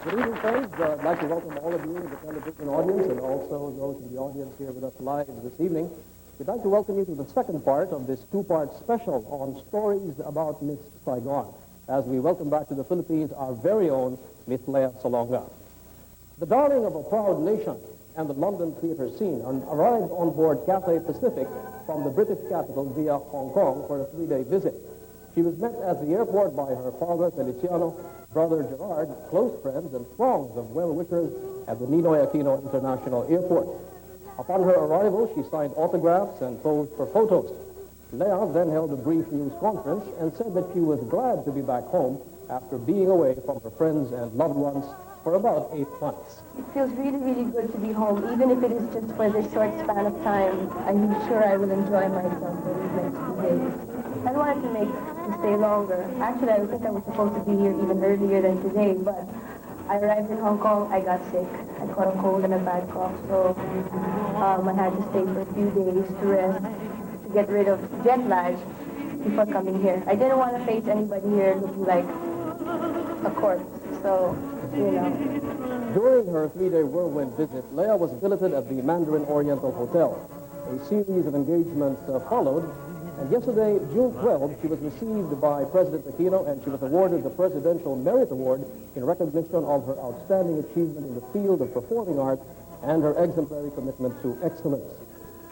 Good evening, friends. I'd like to welcome all of you in the television audience and also those in the audience here with us live this evening. We'd like to welcome you to the second part of this two-part special on stories about Miss Saigon, as we welcome back to the Philippines our very own Miss Lea Salonga. The darling of a proud nation and the London theater scene arrived on board Cathay Pacific from the British capital via Hong Kong for a 3-day visit. She was met at the airport by her father, Feliciano, brother Gerard, close friends, and throngs of well-wishers at the Ninoy Aquino International Airport. Upon her arrival, she signed autographs and posed for photos. Lea then held a brief news conference and said that she was glad to be back home after being away from her friends and loved ones for about 8 months. It feels really, really good to be home, even if it is just for this short span of time. I'm sure I will enjoy myself for these next few days. I wanted to stay longer. Actually, I think I was supposed to be here even earlier than today, but I arrived in Hong Kong, I got sick. I caught a cold and a bad cough, so I had to stay for a few days to rest, to get rid of jet lag before coming here. I didn't want to face anybody here looking like a corpse, so, you know. During her 3-day whirlwind visit, Lea was billeted at the Mandarin Oriental Hotel. A series of engagements followed, and yesterday, June 12, she was received by President Aquino, and she was awarded the Presidential Merit Award in recognition of her outstanding achievement in the field of performing arts and her exemplary commitment to excellence.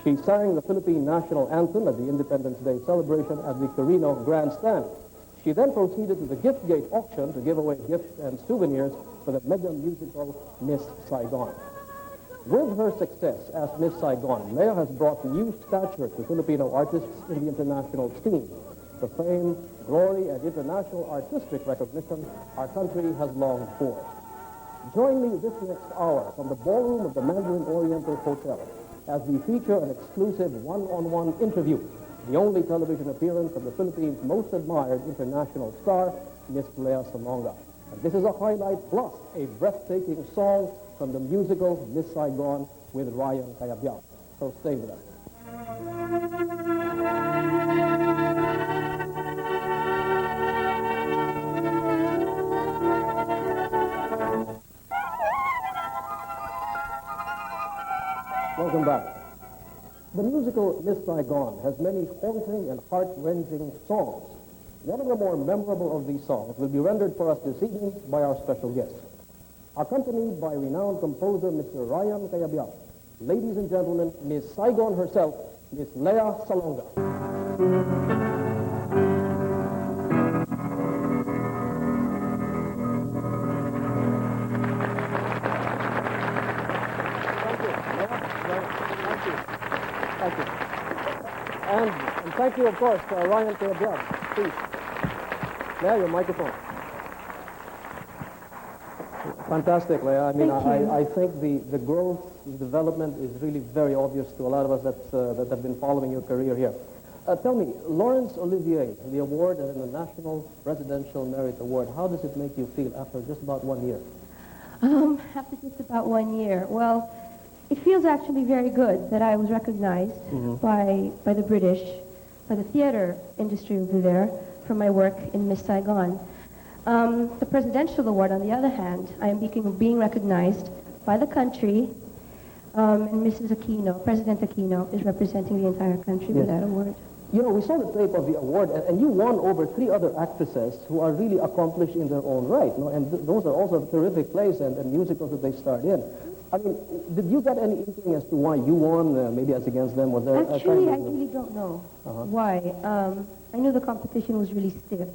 She sang the Philippine national anthem at the Independence Day celebration at the Carino Grandstand. She then proceeded to the gift gate auction to give away gifts and souvenirs for the mega musical Miss Saigon. With her success as Miss Saigon, Lea has brought new stature to Filipino artists in the international scene. The fame, glory, and international artistic recognition our country has longed for. Join me this next hour from the ballroom of the Mandarin Oriental Hotel as we feature an exclusive one-on-one interview, the only television appearance of the Philippines' most admired international star, Miss Lea Salonga. And this is a highlight plus a breathtaking song from the musical Miss Saigon with Ryan Cayabyab. So stay with us. Welcome back. The musical Miss Saigon has many haunting and heart-wrenching songs. One of the more memorable of these songs will be rendered for us this evening by our special guest. Accompanied by renowned composer Mr. Ryan Cayabyab. Ladies and gentlemen, Miss Saigon herself, Miss Lea Salonga. Thank you. And thank you, of course, Ryan Cayabyab. Please. Lea, your microphone. Fantastic, Lea. I mean, I think the growth, the development is really very obvious to a lot of us that have been following your career here. Tell me, Laurence Olivier, the award and the National Presidential Merit Award, how does it make you feel after just about 1 year? After just about 1 year, well, it feels actually very good that I was recognized by the British, by the theater industry over there, for my work in Miss Saigon. The Presidential Award, on the other hand, I am being recognized by the country, and Mrs. Aquino, President Aquino, is representing the entire country with that award. You know, we saw the tape of the award, and you won over 3 other actresses who are really accomplished in their own right, no? And those are also terrific plays and musicals that they starred in. I mean, did you get any inkling as to why you won, maybe as against them? Was there Actually, I really don't know why. I knew the competition was really stiff.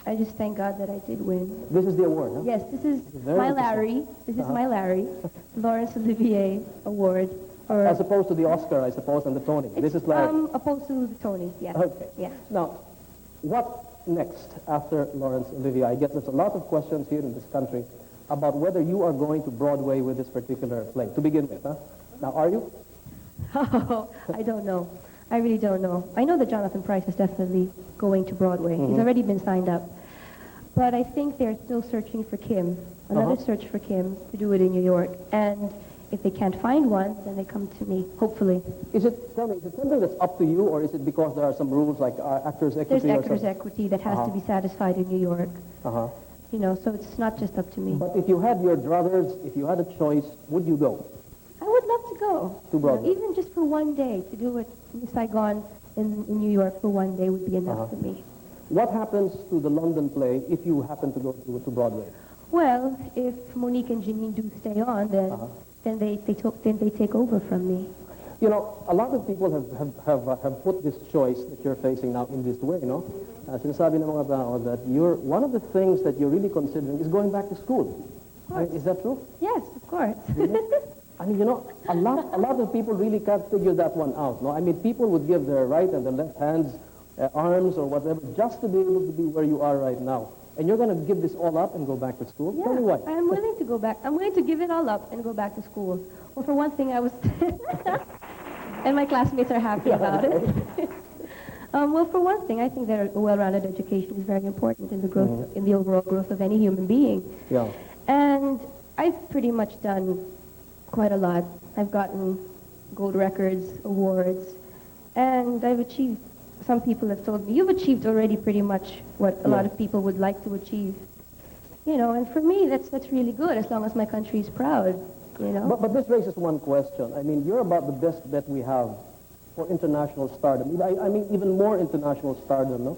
I just thank God that I did win. This is the award, huh? Yes, this is my Larry. This is my Larry, Laurence Olivier Award. Or as opposed to the Oscar, I suppose, and the Tony. This is Larry. Opposed to the Tony, yes. Okay. Yeah. Now, what next after Laurence Olivier? I guess there's a lot of questions here in this country about whether you are going to Broadway with this particular play, to begin with, huh? Now, are you? Oh, I don't know. I really don't know. I know that Jonathan Pryce is definitely going to Broadway. He's already been signed up. But I think they're still searching for Kim, another search for Kim to do it in New York. And if they can't find one, then they come to me, hopefully. Tell me, is it something that's up to you, or is it because there are some rules like actors' equity? There's actors' equity that has to be satisfied in New York. so it's not just up to me. But if you had your druthers, if you had a choice, would you go? I would love to go. To Broadway? Even just for one day, to do what Miss Saigon in New York for one day would be enough for me. What happens to the London play if you happen to go to Broadway? Well, if Monique and Janine do stay on, then they take over from me. You know, a lot of people have put this choice that you're facing now in this way, no? Sinasabi ng mga tao that one of the things that you're really considering is going back to school. I mean, is that true? Yes, of course. Really? I mean, a lot of people really can't figure that one out, no? I mean, people would give their right and their left hands, arms or whatever, just to be able to be where you are right now. And you're going to give this all up and go back to school? Yeah, Tell me why. I'm willing to go back. I'm willing to give it all up and go back to school. Well, for one thing, I was... and my classmates are happy about it. Well, for one thing, I think that a well-rounded education is very important in the growth, in the overall growth of any human being. Yeah. And I've pretty much done quite a lot. I've gotten gold records, awards, and I've achieved. Some people have told me, you've achieved already pretty much what a lot of people would like to achieve. And for me, that's really good, as long as my country is proud, But this raises one question. I mean, you're about the best bet we have for international stardom. I mean, even more international stardom, no?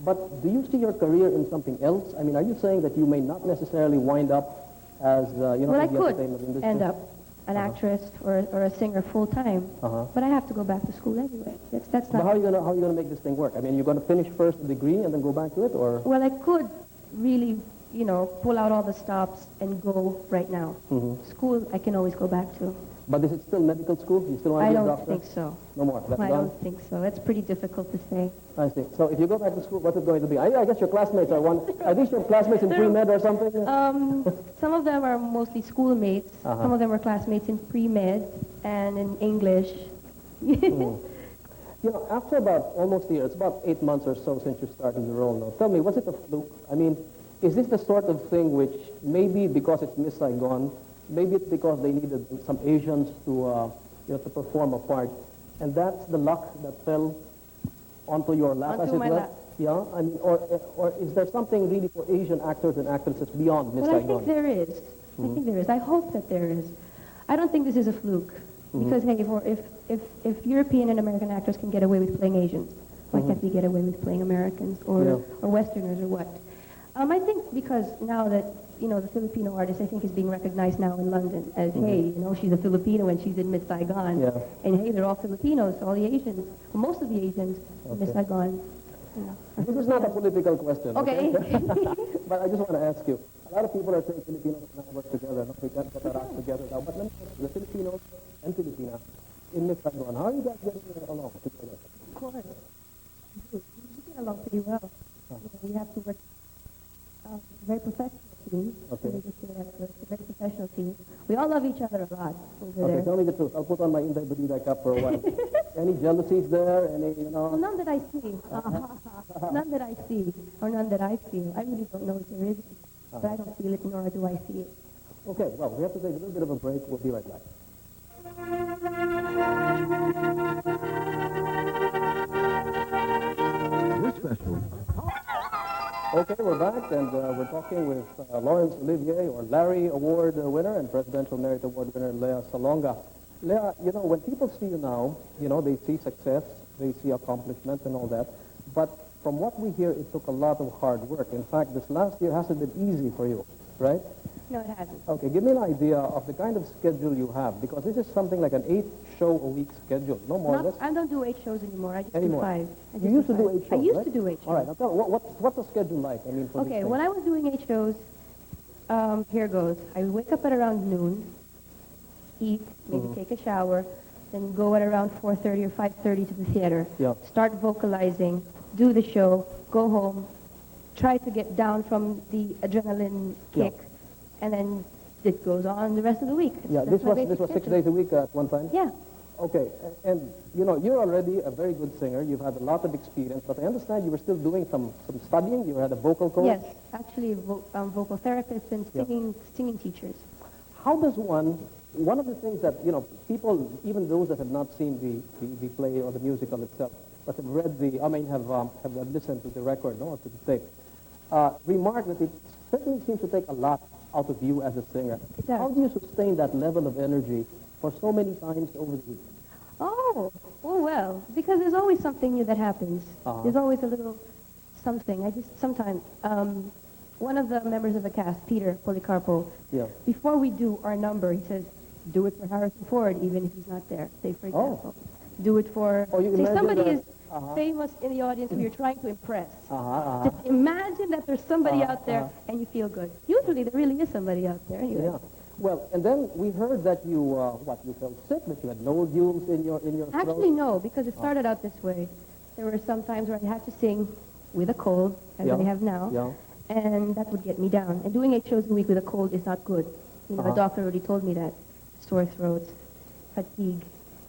But do you see your career in something else? I mean, are you saying that you may not necessarily wind up as, Well, I in the could entertainment industry? end up an actress or a singer full-time, but I have to go back to school anyway. That's But not... how are you gonna make this thing work? I mean, you're gonna finish first a degree and then go back to it, or? Well, I could really, pull out all the stops and go right now. School, I can always go back to. But is it still medical school? You still want to I be a don't doctor? think so. No more. That's I done? don't think so. That's pretty difficult to say. I see. So if you go back to school, what's it going to be? I guess your classmates are are these your classmates in pre-med or something? Some of them are mostly schoolmates. Some of them are classmates in pre-med and in English. After about almost a year, it's about 8 months or so since you started the role now. Tell me, was it a fluke? I mean, is this the sort of thing which maybe because it's Miss Saigon, maybe it's because they needed some Asians to perform a part, and that's the luck that fell onto your lap, as Onto it my were? lap. Yeah, I mean, or is there something really for Asian actors and actresses beyond Miss Well, I Saigon? think there is. I think there is. I hope that there is. I don't think this is a fluke. Because, hey, if European and American actors can get away with playing Asians, why can't we get away with playing Americans or Westerners or what? I think because now that, the Filipino artist, I think, is being recognized now in London as, hey, she's a Filipino and she's in Miss Saigon. Yeah. And, hey, they're all Filipinos, all the Asians, well, most of the Asians in Miss Saigon. This is not a political question. Okay. But I just want to ask you, a lot of people are saying Filipinos cannot work together, no? We can't get our acts together now. But let me ask you, the Filipinos and Filipinas in Miss Saigon, how are you guys getting along together? Of course. We get along pretty well. We have to work very professional team. Okay. It's a very professional team. We all love each other a lot over Okay, there. tell me the truth. I'll put on my Inday Badida cap for a while. Any jealousies there? Any, Well, none that I see. None that I see, or none that I feel. I really don't know if there is, but I don't feel it, nor do I see it. Okay, well, we have to take a little bit of a break. We'll be right back. This special. Okay, we're back, and we're talking with Lawrence Olivier, or Larry Award winner and Presidential Merit Award winner Lea Salonga. Lea, when people see you now, they see success, they see accomplishments and all that, but from what we hear, it took a lot of hard work. In fact, this last year hasn't been easy for you, right? No, it hasn't. Okay, give me an idea of the kind of schedule you have, because this is something like an 8-show-a-week schedule, no more or less. I don't do 8 shows anymore. I just Anymore. do 5. You used to do 8 shows, I used right? to do 8 shows. All right, now tell me, what's the schedule like? I mean, for these Okay, things? when I was doing 8 shows, here goes. I would wake up at around noon, eat, maybe take a shower, then go at around 4:30 or 5:30 to the theater. Yeah. Start vocalizing, do the show, go home, try to get down from the adrenaline kick, and then it goes on the rest of the week. Yeah, this was 6 days a week at one time? Yeah. Okay, and you're already a very good singer. You've had a lot of experience, but I understand you were still doing some studying. You had a vocal coach. Yes, actually, vocal therapists and singing teachers. How does one of the things that, people, even those that have not seen the play or the musical itself, but have read have listened to the record, or to the tape, remarked that it certainly seems to take a lot out of you as a singer. It does. How do you sustain that level of energy for so many times over the week? Oh, well, because there's always something new that happens. There's always a little something. I just sometimes, one of the members of the cast, Peter Policarpo, Yeah. before we do our number, he says, do it for Harrison Ford, even if he's not there. Say, for example, do it for, Oh, you say imagine somebody that- is famous in the audience who you're trying to impress. Uh-huh. Just imagine that there's somebody out there and you feel good. Usually there really is somebody out there anyway. Yeah. Well, and then we heard that you, you felt sick, that you had nodules in your throat. Actually, no, because it started out this way. There were some times where I had to sing with a cold, as I have now, and that would get me down. And doing 8 shows a week with a cold is not good. You know, the doctor already told me that. Sore throats, fatigue,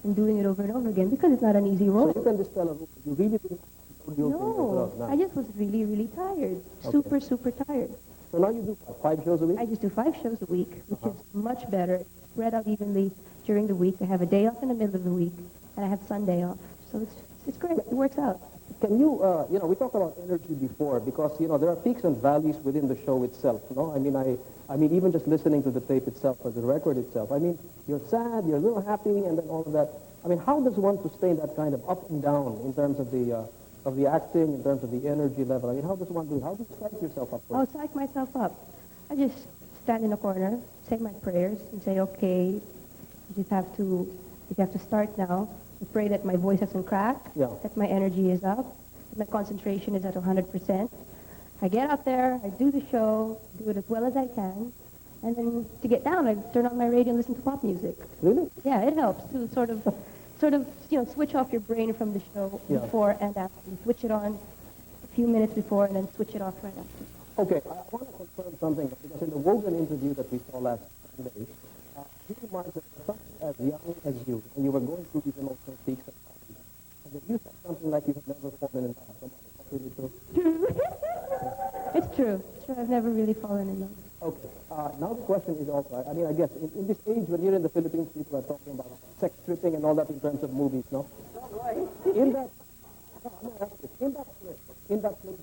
and doing it over and over again because it's not an easy role. So you can just tell us, you really didn't have nodules in your throat? I just was really, really tired. Super, super tired. So now you do 5 shows a week? I just do 5 shows a week, which is much better. It's spread out evenly during the week. I have a day off in the middle of the week, and I have Sunday off. So it's great. It works out. Can you, we talked about energy before because, there are peaks and valleys within the show itself, no? I mean, even just listening to the tape itself or the record itself, I mean, you're sad, you're a little happy, and then all of that. I mean, how does one sustain that kind of up and down in terms of the acting, in terms of the energy level? I mean, how does one do it? How do you psych yourself up? I'll psych myself up. I just stand in a corner, say my prayers, and say, okay, you have to start now. I pray that my voice doesn't crack, that my energy is up, that my concentration is at 100%. I get out there, I do the show, do it as well as I can, and then to get down, I turn on my radio and listen to pop music. Really? Yeah, it helps to sort of, switch off your brain from the show before and after. You switch it on a few minutes before and then switch it off right after. Okay, I want to confirm something because in the Wogan interview that we saw last Sunday, you remarked that for someone as young as you, and you were going through these emotional peaks and valleys, and that you said something like you had never fallen in love. Come on, is that really true? It's true. I've never really fallen in love. Okay. Now the question is also, I mean, I guess in this age when here in the Philippines, people are talking about sex tripping and all that in terms of movies, no? In that clip,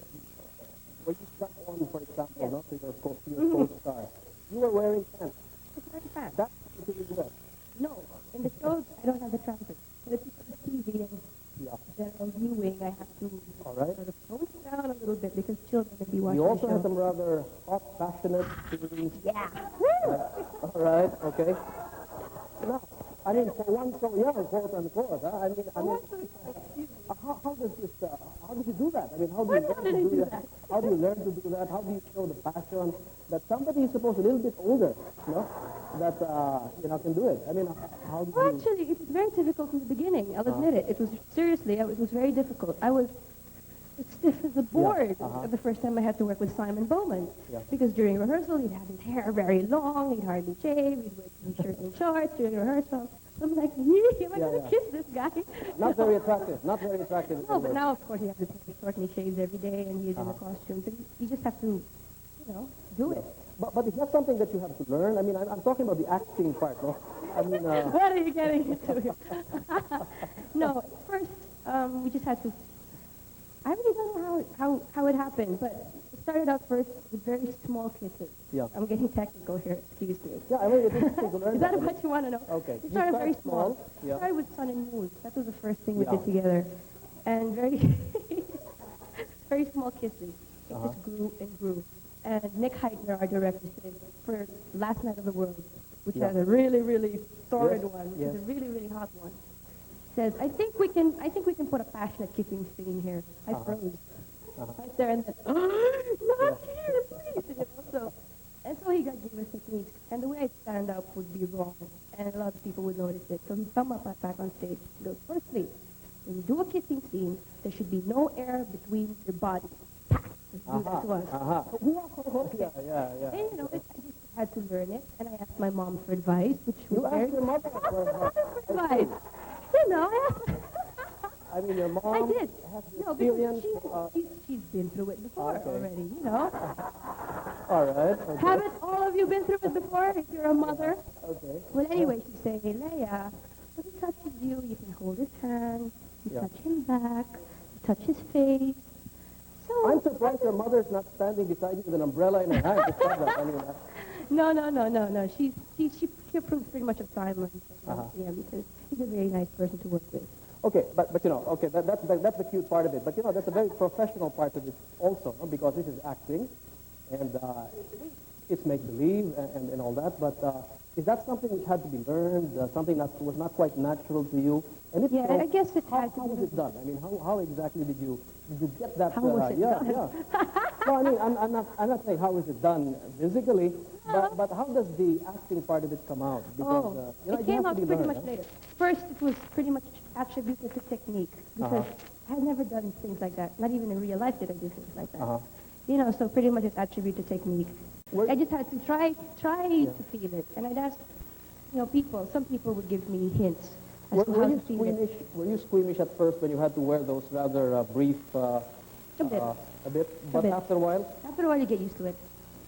where you jump on, for example, no, to your co-star, you were wearing pants. It's very fast. That's what you do that. No, in the shows, I don't have the trousers. But if it's on TV and general viewing, I have to sort of tone it down a little bit because children may be watching You also the show. have some rather hot, passionate scenes. Yeah. All right, okay. Now, I mean, for one so young, quote unquote, I mean, how did you do that? I mean, how do you learn to do that? How do you learn to do that? How do you show the passion that somebody is supposed a little bit older, that, can do it? I mean, how do you... Well, actually, it was very difficult from the beginning. I'll admit it. It was, seriously, it was very difficult. I was as stiff as a board the first time I had to work with Simon Bowman. Because during rehearsal, he'd have his hair very long, he'd hardly shave, he'd wear t-shirts and shorts during rehearsal. I'm like, am I going to kiss this guy? Not very attractive. No, but now, of course, he has his hair short and he shaves every day and he's in the costumes. And you just have to, do it. But is that something that you have to learn? I mean, I'm talking about the acting part, no? I mean... What are you getting into here? No, first, we just had to... I really don't know how it happened, but it started out first with very small kisses. Yeah. I'm getting technical here, excuse me. Yeah, I mean, it's interesting to learn. Is that what you want to know? Okay. It started very small. Yeah. It started with Sun and Moon. That was the first thing we did together. And very, very small kisses. It just grew and grew. And Nick Heitner, our director, said, for Last Night of the World, which has a really, really torrid one, which is a really, really hot one, says, I think we can put a passionate kissing scene here. I froze. Right there and then, not here, please. So he gave us techniques. And the way I stand up would be wrong. And a lot of people would notice it. So he'd come up back on stage. He goes, firstly, when you do a kissing scene, there should be no air between your bodies. Just do that to us. Yeah. And, I just had to learn it. And I asked my mom for advice, which was You asked your mother for advice. I asked. I mean, your mom I did. has No, experience. because she's been through it before already, All right. Okay. Haven't all of you been through it before if you're a mother? Okay. Well, anyway, she'd say, hey, Lea, when he touches you can hold his hand, you touch him back, you touch his face. So I'm surprised your mother's not standing beside you with an umbrella in her hand to stop that. I mean, No. She approves pretty much of silence. Uh-huh. Yeah, because she's a very nice person to work with. okay, but you know, okay, that's the cute part of it. But you know, that's a very professional part of it also, no? Because this is acting, and it's make believe and all that. But is that something which had to be learned? Something that was not quite natural to you? And if Yeah, so, I guess it how had to was be. it done? I mean, how exactly did you get that? How was it done? No, I mean, I'm not saying how is it done physically, but how does the acting part of it come out? Because you know, It came has out to be pretty learned, much later. First, it was pretty much attributed to technique because I had never done things like that. Not even in real life did I do things like that. You know, so pretty much it's attributed to technique. I just had to try to feel it, and I'd ask, you know, people. Some people would give me hints as to how to feel it. Were you squeamish at first when you had to wear those rather brief? A bit. A bit, but bit. After a while, You get used to it.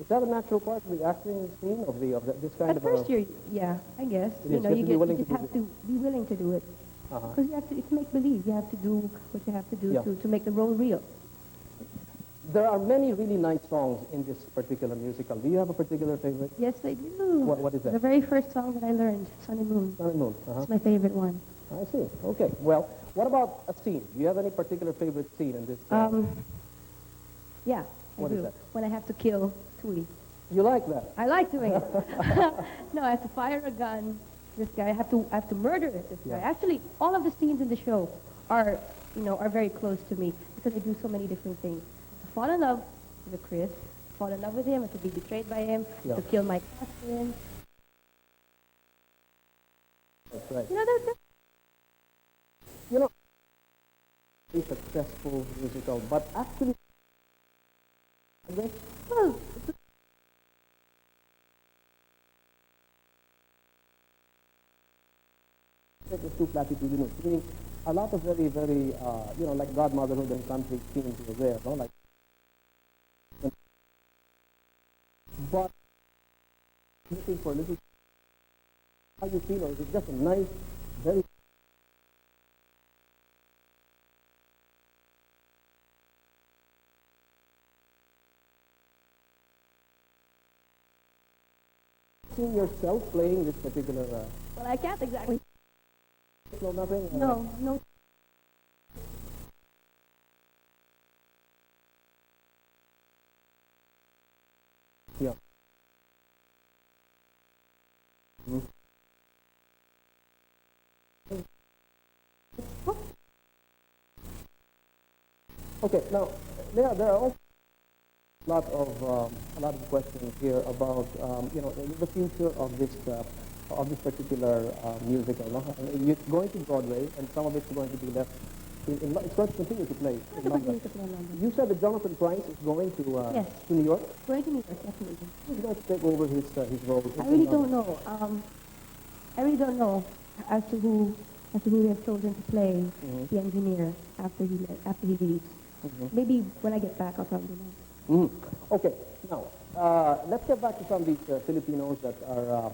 is that a natural part of the acting scene of this kind At of? first, yeah, I guess. It You is. know, You you have to be willing just to do have to be willing to do it. Because you have to, it's make believe. You have to do what you have to do Yeah. to make the role real. There are many really nice songs in this particular musical. Do you have a particular favorite? Yes, I do. What is that? The very first song that I learned, Sun and Moon. Sun and Moon. It's my favorite one. I see. Okay. Well, what about a scene? Do you have any particular favorite scene in this? Yeah, What I is do. that? When I have to kill Tui. You like that? I like doing it. No, I have to fire a gun. This guy, I have to murder this guy. Yeah. Actually, all of the scenes in the show are very close to me because I do so many different things. To fall in love with Chris, fall in love with him, and to be betrayed by him, Yeah. to kill my cousin. That's right. You know, that You know, a successful musical, but actually, well, it was too platitudinous. Meaning, a lot of very, very, like godmotherhood and country scenes were there, no? Like, but looking for a little, how you feel, or is it just a nice, very seeing yourself playing this particular, well, I can't exactly. no, nothing? No. Yeah. Okay, now, there are also a lot of questions here about the future of this particular musical. No? It's going to Broadway, and some of it's going to be left. It's going to continue to play in London. You said that Jonathan Price is going to Yes. to New York. Going to New York, definitely. He's going to take over his role. I really don't know. I really don't know as to who they have chosen to play the engineer after he leaves. Maybe when I get back, I'll probably know. Okay, now let's get back to some of these Filipinos that are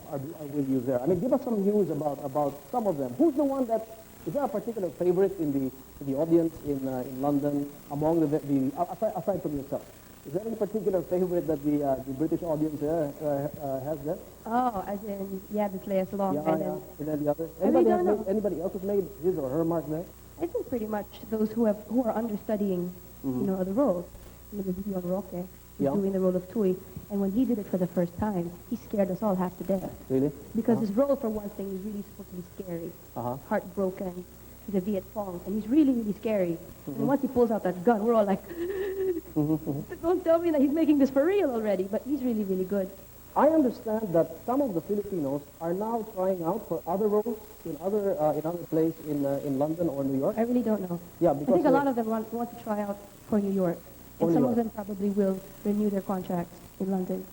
with you there. I mean, give us some news about some of them. Who's the one that is there a particular favorite in the audience in London among the aside from yourself? Is there any particular favorite that the British audience there has there? Oh, as in, this Lea Salonga. And then the others. I really don't know. Anybody else has made his or her mark there? I think pretty much those who are understudying, other roles. You know, Young Roque, who's doing the role of Tui, and when he did it for the first time, he scared us all half to death. Really? Because his role, for one thing, is really supposed to be scary, heartbroken. He's a Viet Cong, and he's really, really scary. And once he pulls out that gun, we're all like, don't tell me that he's making this for real already. But he's really, really good. I understand that some of the Filipinos are now trying out for other roles in other plays in London or New York. I really don't know. Yeah, I because think a lot of them want to try out for New York. And some of them probably will renew their contracts in London.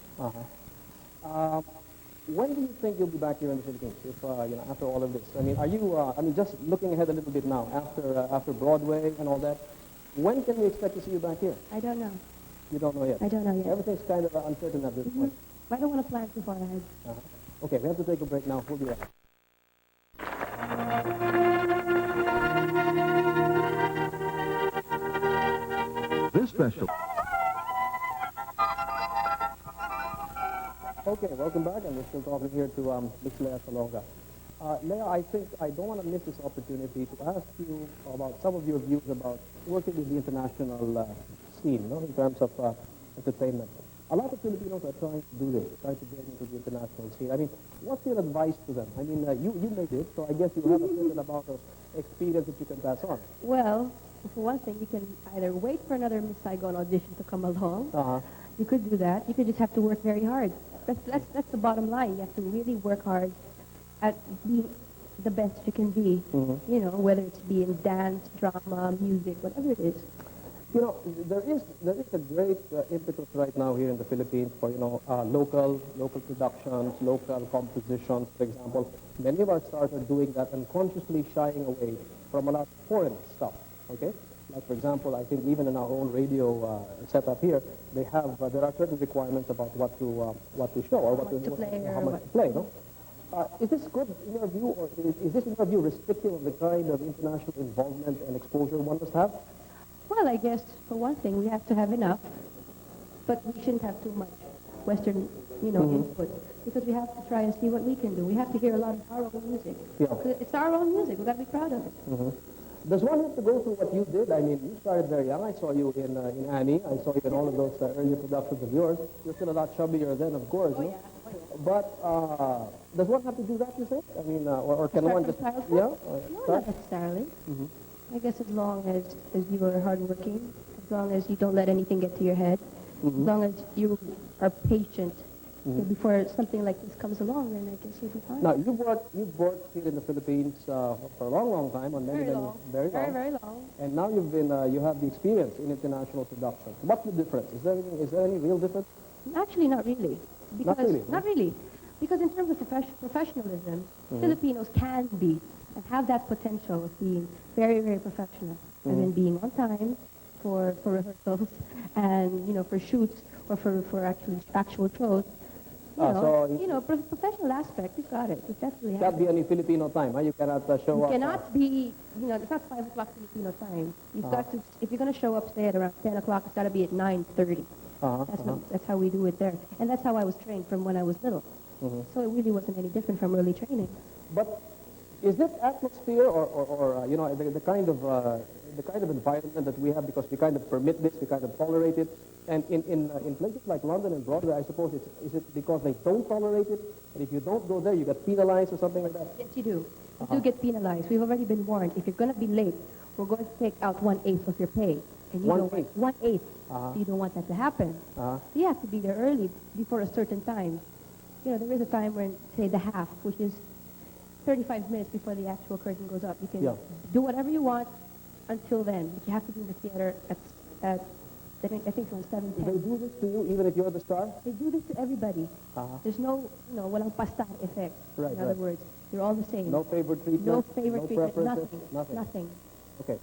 When do you think you'll be back here in the Philippines? If after all of this, I mean, are you? Just looking ahead a little bit now, after Broadway and all that, when can we expect to see you back here? I don't know. You don't know yet. I don't know yet. Everything's kind of uncertain at this point. I don't want to plan too far ahead. Okay, we have to take a break now. We'll be right back. This special. Okay, welcome back, and we're still talking here to Miss Lea Salonga. Lea, I think I don't want to miss this opportunity to ask you about some of your views about working in the international scene, you know, in terms of entertainment. A lot of Filipinos are trying to do this, trying to get into the international scene. I mean, what's your advice to them? I mean, you made it, so I guess you have a certain amount of experience that you can pass on. Well, for one thing, you can either wait for another Miss Saigon audition to come along. You could do that. You could just have to work very hard. That's the bottom line. You have to really work hard at being the best you can be. You know, whether it's being dance, drama, music, whatever it is. You know, there is a great impetus right now here in the Philippines for, you know, local productions, local compositions, for example. Many of our stars are doing that and consciously shying away from a lot of foreign stuff, okay? Like, for example, I think even in our own radio setup here, they have, there are certain requirements about what to show or how much to play, no? Is this good in your view, or is this in your view restrictive of the kind of international involvement and exposure one must have? Well, I guess, for one thing, we have to have enough, but we shouldn't have too much Western, you know, input, because we have to try and see what we can do. We have to hear a lot of our own music. Yeah. It's our own music. We've got to be proud of it. Does one have to go through what you did? I mean, you started very young. I saw you in Annie. I saw you in all of those earlier productions of yours. You're still a lot chubbier then, of course. No? But does one have to do that, you think? I mean, or can one just... Yeah? No, not necessarily. I guess as long as you are hardworking, as long as you don't let anything get to your head, as long as you are patient before something like this comes along, then I guess you'll be fine. Now, you've worked here in the Philippines for a long, long time, on many, very long. And now you have the experience in international production. What's the difference? Is there any real difference? Actually, not really. Because, Not really. Because in terms of professionalism, Filipinos can be and have that potential of being very, very professional, and then being on time for rehearsals and, you know, for shoots or for actual shows. Professional aspect, you've got it. It definitely Can't be any Filipino time, huh? You cannot show up. You cannot be, you know, it's not 5 o'clock Filipino time. You've got to, if you're going to show up, say, at around 10 o'clock, it's got to be at 9:30. That's how we do it there. And that's how I was trained from when I was little. So it really wasn't any different from early training. But is this atmosphere or you know, the kind of environment that we have, because we kind of permit this, we kind of tolerate it, and in places like London and Broadway, I suppose is it because they don't tolerate it, and if you don't go there, you get penalized or something like that? Yes, you do. You do get penalized. We've already been warned. If you're going to be late, we're going to take out 1/8 of your pay. And you don't want 1/8. So you don't want that to happen. So you have to be there early before a certain time. You know, there is a time when, say, the half, which is 35 minutes before the actual curtain goes up. You can do whatever you want until then, but you have to be in the theater at I think around 7:10. They do this to you even if you're the star? They do this to everybody. There's no, you know, walang pastar effect. Right, in other words, they're all the same. No favored treatment? No favored treatment, preferences? nothing. Okay.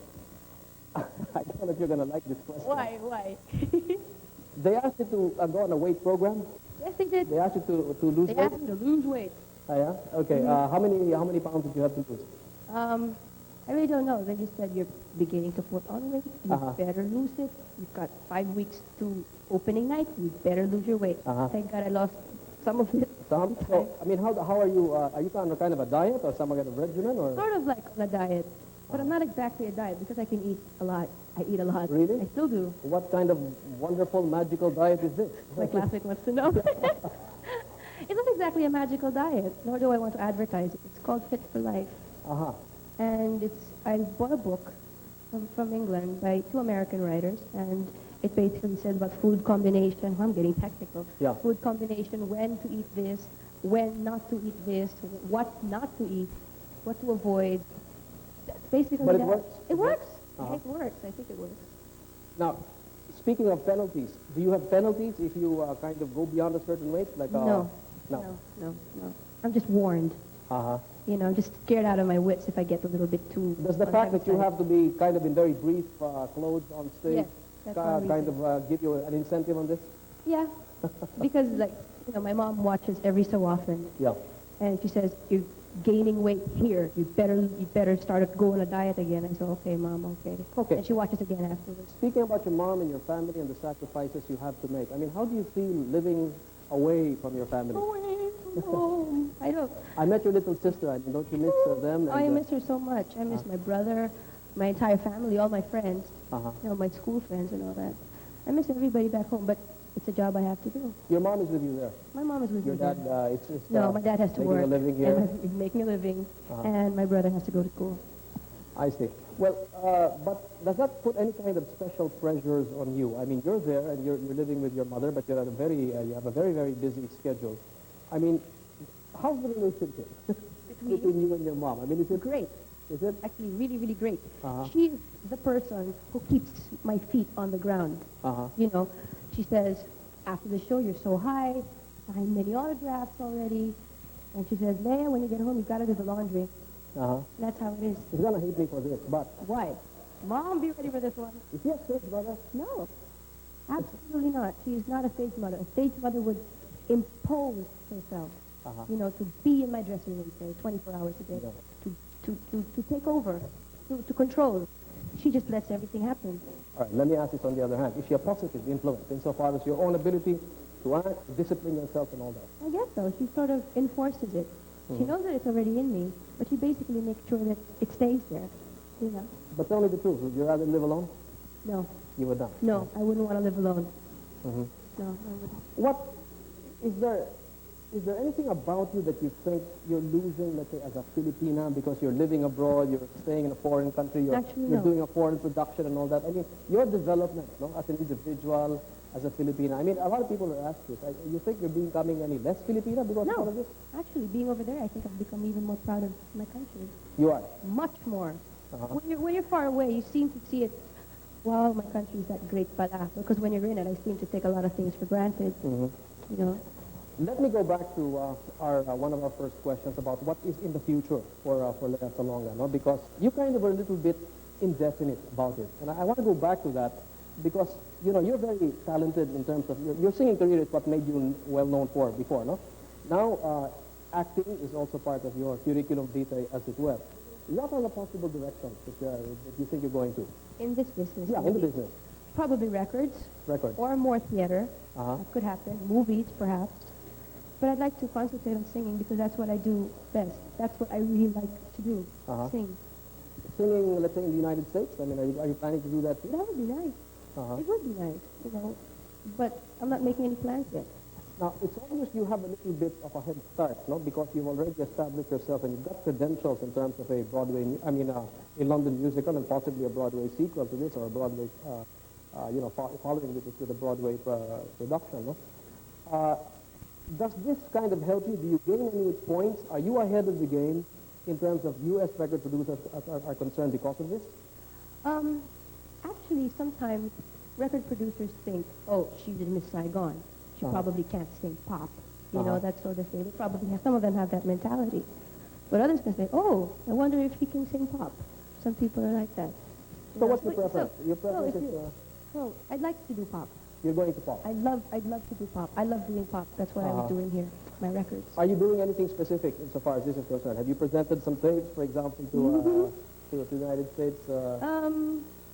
I don't know if you're going to like this question. Why? They asked you to go on a weight program? Yes, they did. They asked you to lose weight? They asked me to lose weight. Oh, yeah? Okay. How many pounds did you have to lose? I really don't know. They just said you're beginning to put on weight. You better lose it. You've got 5 weeks to opening night. You better lose your weight. Thank God I lost some of it. Some? So, I mean, how are you? Are you on a kind of a diet or some kind of regimen? Or? Sort of like on a diet. But I'm not exactly a diet because I can eat a lot. I eat a lot. Really? I still do. What kind of wonderful, magical diet is this? My classic wants to know. It's not exactly a magical diet, nor do I want to advertise it. It's called Fit for Life. And I bought a book from England by 2 American writers, and it basically says about food combination. I'm getting technical. Yeah. Food combination, when to eat this, when not to eat this, what not to eat, what to avoid. Basically, but it works? It works. It works. I think it works. Now, speaking of penalties, do you have penalties if you kind of go beyond a certain weight? Like No. I'm just warned. You know, I'm just scared out of my wits if I get a little bit too... Does the fact that you have to be kind of in very brief clothes on stage kind of give you an incentive on this? Yeah, because, like, you know, my mom watches every so often. Yeah. And she says, gaining weight here. You better start go on a diet again. I said, okay, Mom, okay. Okay. And she watches again afterwards. Speaking about your mom and your family and the sacrifices you have to make, I mean, how do you feel living away from your family? Away from home. I don't. I met your little sister. I mean, don't you miss them? I miss her so much. I miss my brother, my entire family, all my friends, my school friends and all that. I miss everybody back home, but it's a job I have to do. Your mom is with you there? My mom is with your me dad, there. it's just, no, my dad has to work. Making a living here? And he's making a living, and my brother has to go to school. I see. Well, but does that put any kind of special pressures on you? I mean, you're there and you're living with your mother, but you're at a you have a very, very busy schedule. I mean, how's the relationship between you and your mom? I mean, is it great? Is it? Actually, really, really great. She's the person who keeps my feet on the ground. You know, she says, after the show, you're so high, signed many autographs already. And she says, Lea, when you get home, you've got to do the laundry. That's how it is. She's going to hate me for this, but... Why? Mom, be ready for this one. Is she a stage mother? No, absolutely not. She is not a stage mother. A stage mother would impose herself, you know, to be in my dressing room, say, 24 hours a day, to take over, to control. She just lets everything happen. All right, let me ask this on the other hand. Is she a positive influence insofar as your own ability to act, discipline yourself and all that? I guess so. She sort of enforces it. She knows that it's already in me, but she basically makes sure that it stays there, you know. But tell me the truth. Would you rather live alone? No. You would not? No, I wouldn't want to live alone. No, I wouldn't. What is there anything about you that you think you're losing, let's say, as a Filipina, because you're living abroad, you're staying in a foreign country, you're doing a foreign production and all that? I mean, your development, no, as an individual, as a Filipina. I mean, a lot of people are asked this. You think you're becoming any less Filipina because of all of this? Actually, being over there, I think I've become even more proud of my country. You are? Much more. When you're far away, you seem to see it, wow, my country is that great pala. Because when you're in it, I seem to take a lot of things for granted, you know. Let me go back to one of our first questions about what is in the future for Lea Salonga, no? Because you kind of were a little bit indefinite about it. And I want to go back to that because, you know, you're very talented in terms of, your singing career is what made you well known for before, no? Now, acting is also part of your curriculum vitae as it were. What are the possible directions that you think you're going to? In this business? Yeah, in the business. Probably records. Records. Or more theater. That could happen. Movies, perhaps. But I'd like to concentrate on singing because that's what I do best. That's what I really like to do, sing. Singing, let's say, in the United States? I mean, are you planning to do that too? That would be nice. It would be nice, you know. But I'm not making any plans yet. Now, it's obvious you have a little bit of a head start, no? Because you've already established yourself and you've got credentials in terms of a Broadway, a London musical and possibly a Broadway sequel to this or a Broadway, following with a Broadway production, no? Does this kind of help you? Do you gain any points? Are you ahead of the game in terms of U.S. record producers are concerned because of this? Actually, sometimes record producers think, oh, she's in Miss Saigon. She probably can't sing pop. You know, that sort of thing. They probably have, some of them have that mentality. But others can say, oh, I wonder if she can sing pop. Some people are like that. So what's your preference? Your preference is... No, I'd like to do pop. You're going to pop? I'd love to do pop. I love doing pop. That's what I was doing here, my records. Are you doing anything specific insofar as this is concerned? Have you presented some tapes, for example, to the United States? A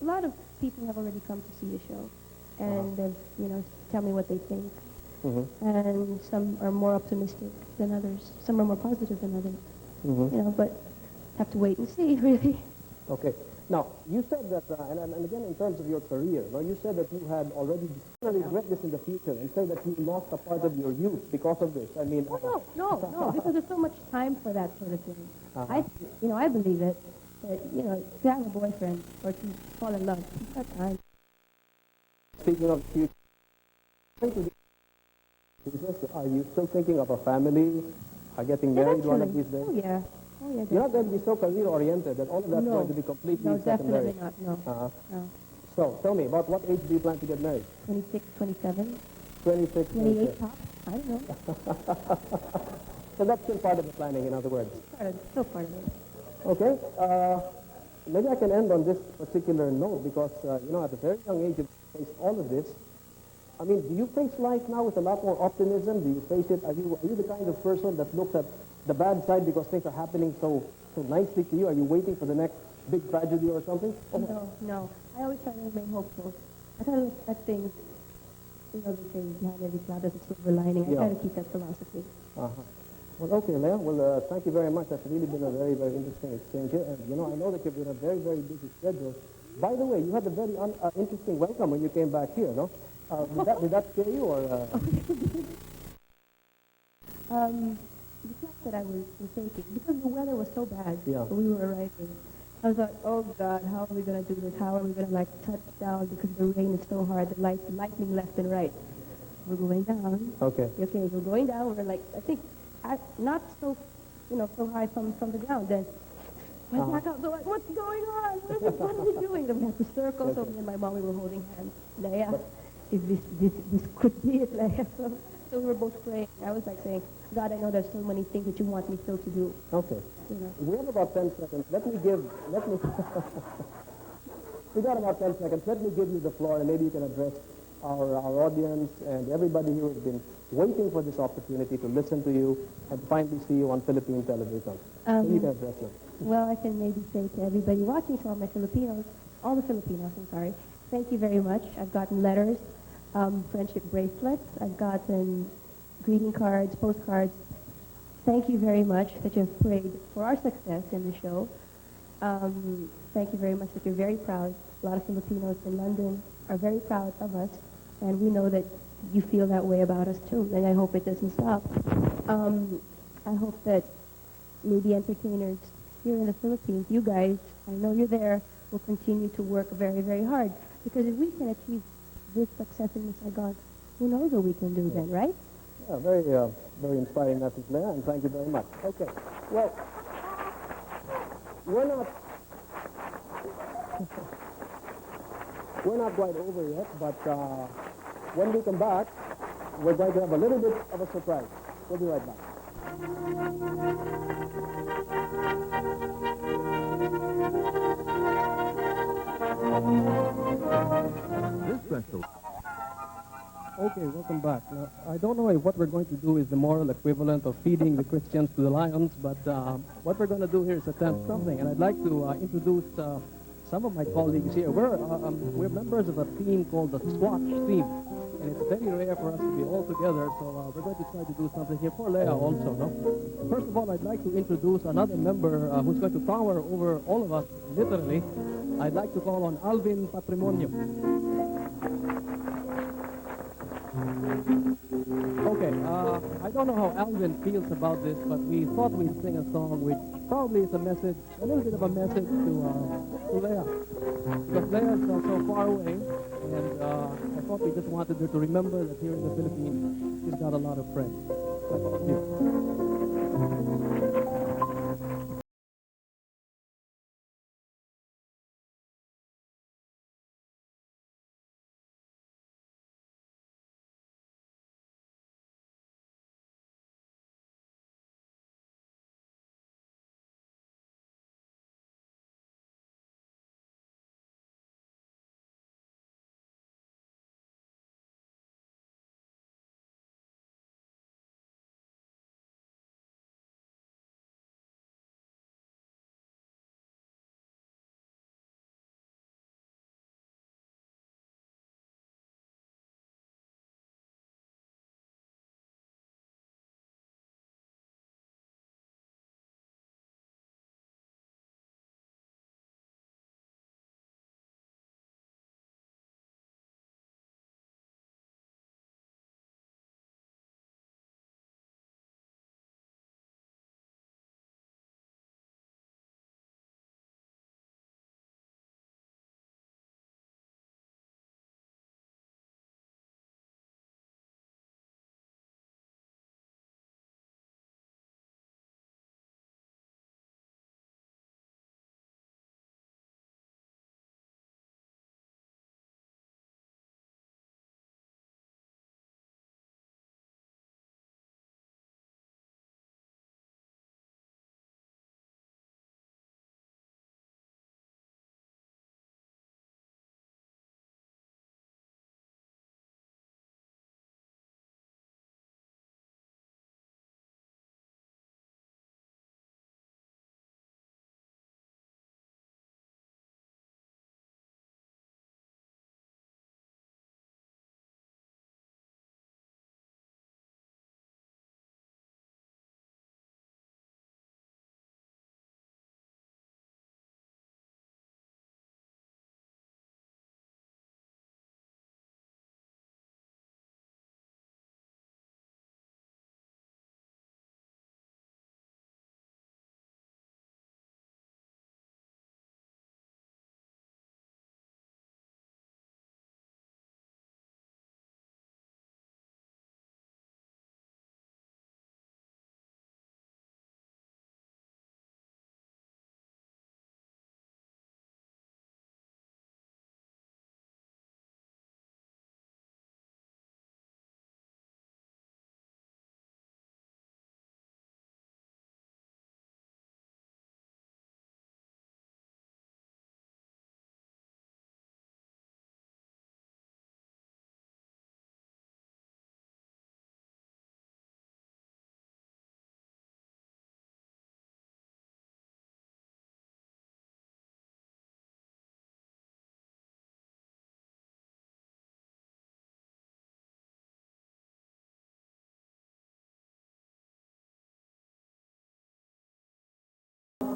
lot of people have already come to see the show, and they've, you know, tell me what they think. And some are more optimistic than others. Some are more positive than others. You know, but have to wait and see, really. Okay. Now, you said that, and again, in terms of your career, now you said that you had already regret this in the future and say that you lost a part of your youth because of this. I mean... No, because there's so much time for that sort of thing. I believe it. That, you know, to have a boyfriend or to fall in love, you've got time. Speaking of the future, are you still thinking of a family, getting married one of these days? Oh, yeah. You're not going to be so career-oriented that all of that's going to be completely secondary. No, definitely not, no. So, tell me, about what age do you plan to get married? 26, 27. 26, 28 tops? I don't know. So that's still part of the planning, in other words? Still part of it. Okay. Maybe I can end on this particular note because, at a very young age, you faced all of this. I mean, do you face life now with a lot more optimism? Do you face it? Are you the kind of person that looks at the bad side because things are happening so nicely to you? Are you waiting for the next big tragedy or something? No. I always try to remain hopeful. I try to look at things, they say behind every cloud there's a silver lining. I try to keep that philosophy. Uh-huh. Well, okay, Lea. Well, thank you very much. That's really been a very, very interesting exchange here. And, I know that you've been a very, very busy schedule. By the way, you had a very interesting welcome when you came back here, no? Did that scare you, or? The flight that I was taking, because the weather was so bad when we were arriving, I was like, oh God, how are we going to do this? How are we going to touch down because the rain is so hard, the lightning left and right. We're going down. Okay, we're going down. We're I think, not so, so high from the ground. Then went back up. So what's going on? What are we doing? Then we had to circle. So me and my mom, we were holding hands. Lea, if this could be it, Lea. So we were both praying. I was saying, God, I know there's so many things that you want me still to do. Okay. We have about 10 seconds. We got about 10 seconds. Let me give you the floor, and maybe you can address our audience and everybody who has been waiting for this opportunity to listen to you and finally see you on Philippine television. So you can address them. Well, I can maybe say to everybody watching, to all the Filipinos, I'm sorry, thank you very much. I've gotten letters, friendship bracelets. I've gotten greeting cards, postcards. Thank you very much that you've prayed for our success in the show. Thank you very much that you're very proud. A lot of Filipinos in London are very proud of us, and we know that you feel that way about us too, and I hope it doesn't stop. I hope that maybe entertainers here in the Philippines, you guys, I know you're there, will continue to work very, very hard, because if we can achieve this success in Miss Saigon, who knows what we can do then, right? Yeah, very inspiring message, Lea, and thank you very much. Okay, well, we're not quite over yet, but when we come back, we're going to have a little bit of a surprise. We'll be right back. This special. Okay, welcome back. Now, I don't know if what we're going to do is the moral equivalent of feeding the Christians to the lions, but what we're going to do here is attempt something, and I'd like to introduce some of my colleagues here. We're members of a team called the Swatch team, and it's very rare for us to be all together, so we're going to try to do something here for Lea also, no? First of all, I'd like to introduce another member who's going to tower over all of us, literally. I'd like to call on Alvin Patrimonio. Okay, I don't know how Alvin feels about this, but we thought we'd sing a song which probably is a little bit of a message to Lea. Because Lea is so far away, and I thought we just wanted her to remember that here in the Philippines, she's got a lot of friends. Thank you.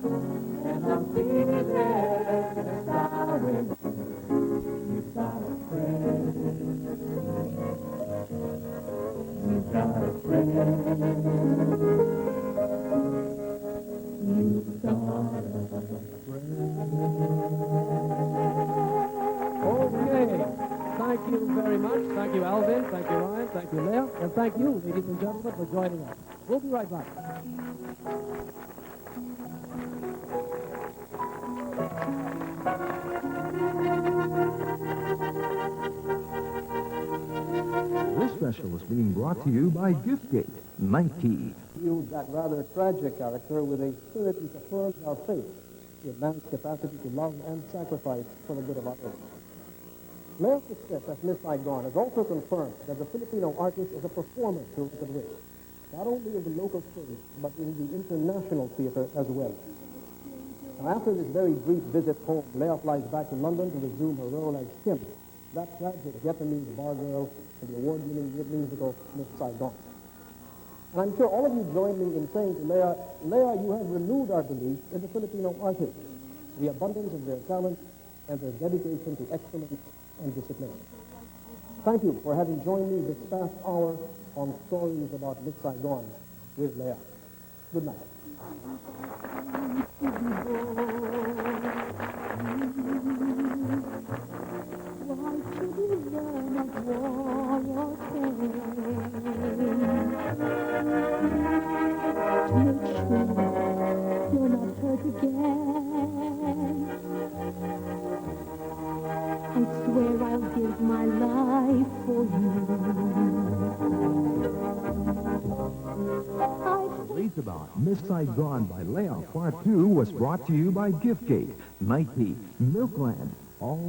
and I'm feeling sorry. You've got a friend. You've got a friend. You've got a friend. Okay. Thank you very much. Thank you, Alvin. Thank you, Ryan. Thank you, Lea. And thank you, ladies and gentlemen, for joining us. We'll be right back. This special is being brought to you by Giftgate, Night Tea. Viewed that rather tragic character with a spirit which affirms our faith in man's capacity to love and sacrifice for the good of others. Lea's success as Miss Saigon has also confirmed that the Filipino artist is a performer to reckon with, not only in the local stage, but in the international theater as well. Now, after this very brief visit home, Lea flies back to London to resume her role as Kim, that tragic Vietnamese bar girl in the award-winning musical Miss Saigon. And I'm sure all of you join me in saying to Lea, you have renewed our belief in the Filipino artists, the abundance of their talent, and their dedication to excellence and discipline. Thank you for having joined me this past hour on Stories About Miss Saigon with Lea. Good night. You're not hurt again. I swear I'll give my life for you. Stories About Miss Saigon by Lea Part 2 was brought to you by Giftgate, Night Tea, Milkland, all